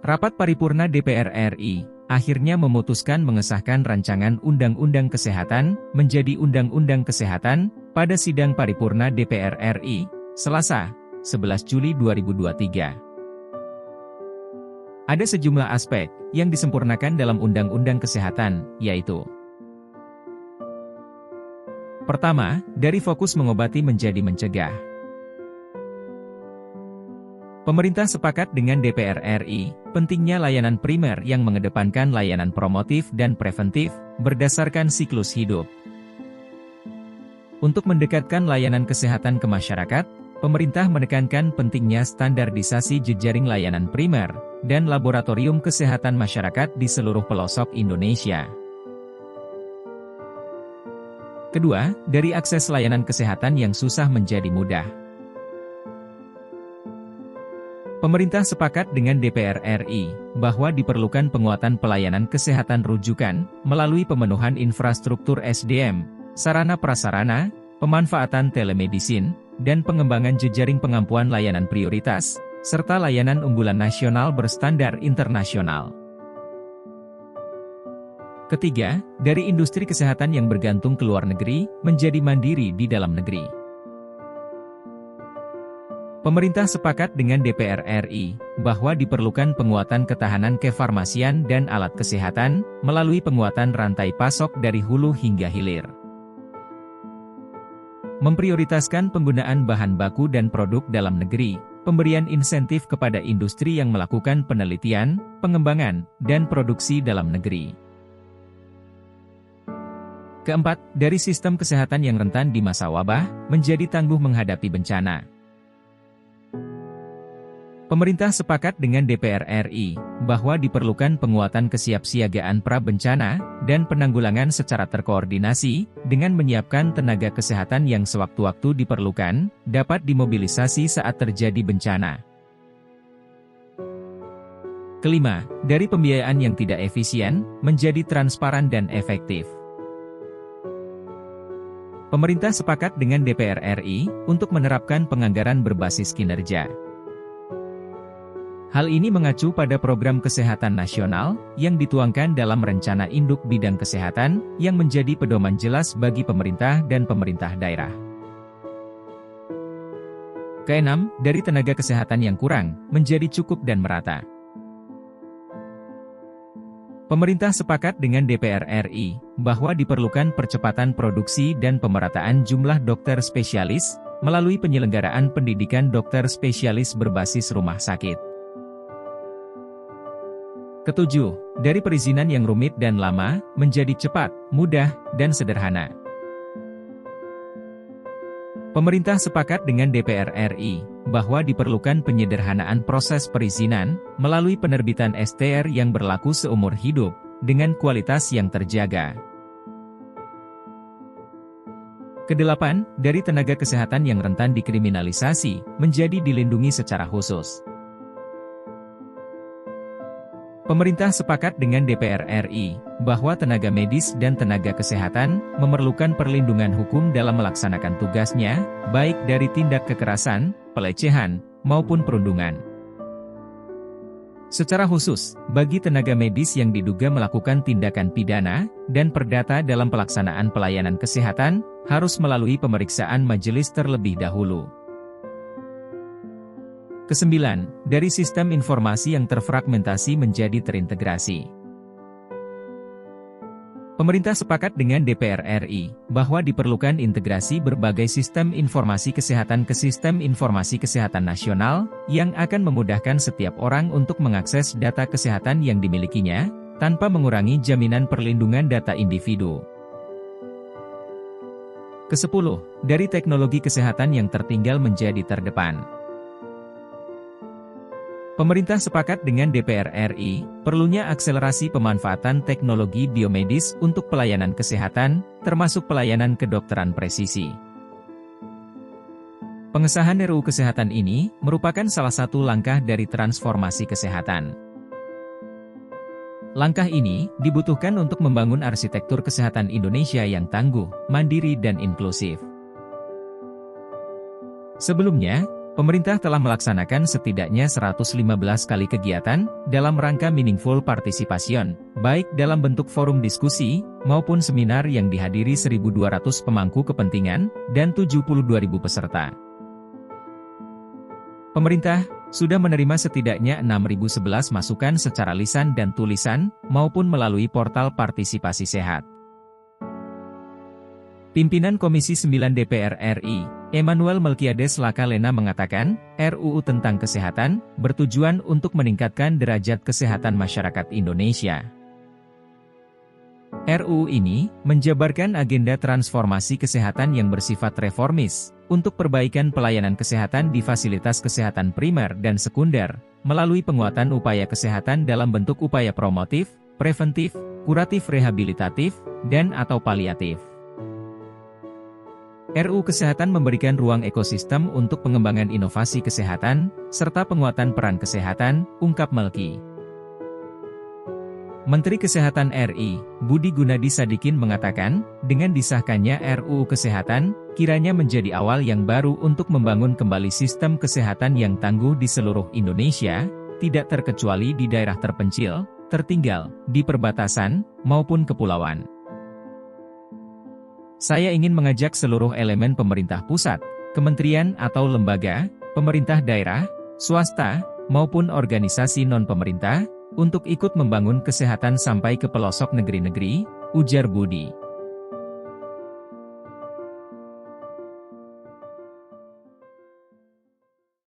Rapat Paripurna DPR RI akhirnya memutuskan mengesahkan rancangan Undang-Undang Kesehatan menjadi Undang-Undang Kesehatan pada sidang Paripurna DPR RI, Selasa, 11 Juli 2023. Ada sejumlah aspek yang disempurnakan dalam Undang-Undang Kesehatan, yaitu: pertama, dari fokus mengobati menjadi mencegah. Pemerintah sepakat dengan DPR RI, pentingnya layanan primer yang mengedepankan layanan promotif dan preventif, berdasarkan siklus hidup. Untuk mendekatkan layanan kesehatan ke masyarakat, pemerintah menekankan pentingnya standarisasi jejaring layanan primer, dan laboratorium kesehatan masyarakat di seluruh pelosok Indonesia. Kedua, dari akses layanan kesehatan yang susah menjadi mudah. Pemerintah sepakat dengan DPR RI bahwa diperlukan penguatan pelayanan kesehatan rujukan melalui pemenuhan infrastruktur SDM, sarana prasarana, pemanfaatan telemedicine, dan pengembangan jejaring pengampuan layanan prioritas, serta layanan unggulan nasional berstandar internasional. Ketiga, dari industri kesehatan yang bergantung ke luar negeri, menjadi mandiri di dalam negeri. Pemerintah sepakat dengan DPR RI bahwa diperlukan penguatan ketahanan kefarmasian dan alat kesehatan melalui penguatan rantai pasok dari hulu hingga hilir. Memprioritaskan penggunaan bahan baku dan produk dalam negeri, pemberian insentif kepada industri yang melakukan penelitian, pengembangan, dan produksi dalam negeri. Keempat, dari sistem kesehatan yang rentan di masa wabah, menjadi tangguh menghadapi bencana. Pemerintah sepakat dengan DPR RI bahwa diperlukan penguatan kesiapsiagaan pra-bencana dan penanggulangan secara terkoordinasi dengan menyiapkan tenaga kesehatan yang sewaktu-waktu diperlukan, dapat dimobilisasi saat terjadi bencana. Kelima, dari pembiayaan yang tidak efisien, menjadi transparan dan efektif. Pemerintah sepakat dengan DPR RI untuk menerapkan penganggaran berbasis kinerja. Hal ini mengacu pada program kesehatan nasional yang dituangkan dalam Rencana Induk Bidang Kesehatan yang menjadi pedoman jelas bagi pemerintah dan pemerintah daerah. Keenam, dari tenaga kesehatan yang kurang, menjadi cukup dan merata. Pemerintah sepakat dengan DPR RI bahwa diperlukan percepatan produksi dan pemerataan jumlah dokter spesialis melalui penyelenggaraan pendidikan dokter spesialis berbasis rumah sakit. Ketujuh, dari perizinan yang rumit dan lama, menjadi cepat, mudah, dan sederhana. Pemerintah sepakat dengan DPR RI bahwa diperlukan penyederhanaan proses perizinan melalui penerbitan STR yang berlaku seumur hidup, dengan kualitas yang terjaga. Kedelapan, dari tenaga kesehatan yang rentan dikriminalisasi, menjadi dilindungi secara khusus. Pemerintah sepakat dengan DPR RI bahwa tenaga medis dan tenaga kesehatan memerlukan perlindungan hukum dalam melaksanakan tugasnya, baik dari tindak kekerasan, pelecehan, maupun perundungan. Secara khusus, bagi tenaga medis yang diduga melakukan tindakan pidana dan perdata dalam pelaksanaan pelayanan kesehatan, harus melalui pemeriksaan majelis terlebih dahulu. Kesembilan, dari sistem informasi yang terfragmentasi menjadi terintegrasi. Pemerintah sepakat dengan DPR RI bahwa diperlukan integrasi berbagai sistem informasi kesehatan ke sistem informasi kesehatan nasional yang akan memudahkan setiap orang untuk mengakses data kesehatan yang dimilikinya, tanpa mengurangi jaminan perlindungan data individu. Kesepuluh, dari teknologi kesehatan yang tertinggal menjadi terdepan. Pemerintah sepakat dengan DPR RI, perlunya akselerasi pemanfaatan teknologi biomedis untuk pelayanan kesehatan, termasuk pelayanan kedokteran presisi. Pengesahan RUU Kesehatan ini merupakan salah satu langkah dari transformasi kesehatan. Langkah ini dibutuhkan untuk membangun arsitektur kesehatan Indonesia yang tangguh, mandiri dan inklusif. Sebelumnya, Pemerintah telah melaksanakan setidaknya 115 kali kegiatan dalam rangka meaningful participation, baik dalam bentuk forum diskusi, maupun seminar yang dihadiri 1.200 pemangku kepentingan, dan 72.000 peserta. Pemerintah sudah menerima setidaknya 6.011 masukan secara lisan dan tulisan, maupun melalui portal partisipasi sehat. Pimpinan Komisi 9 DPR RI, Emmanuel Melkiades Lakalena mengatakan, RUU tentang kesehatan bertujuan untuk meningkatkan derajat kesehatan masyarakat Indonesia. RUU ini menjabarkan agenda transformasi kesehatan yang bersifat reformis untuk perbaikan pelayanan kesehatan di fasilitas kesehatan primer dan sekunder, melalui penguatan upaya kesehatan dalam bentuk upaya promotif, preventif, kuratif rehabilitatif, dan/atau paliatif. RUU Kesehatan memberikan ruang ekosistem untuk pengembangan inovasi kesehatan, serta penguatan peran kesehatan, ungkap Melki. Menteri Kesehatan RI, Budi Gunadi Sadikin mengatakan, dengan disahkannya RUU Kesehatan, kiranya menjadi awal yang baru untuk membangun kembali sistem kesehatan yang tangguh di seluruh Indonesia, tidak terkecuali di daerah terpencil, tertinggal, di perbatasan, maupun kepulauan. Saya ingin mengajak seluruh elemen pemerintah pusat, kementerian atau lembaga, pemerintah daerah, swasta, maupun organisasi non-pemerintah, untuk ikut membangun kesehatan sampai ke pelosok negeri-negeri, ujar Budi.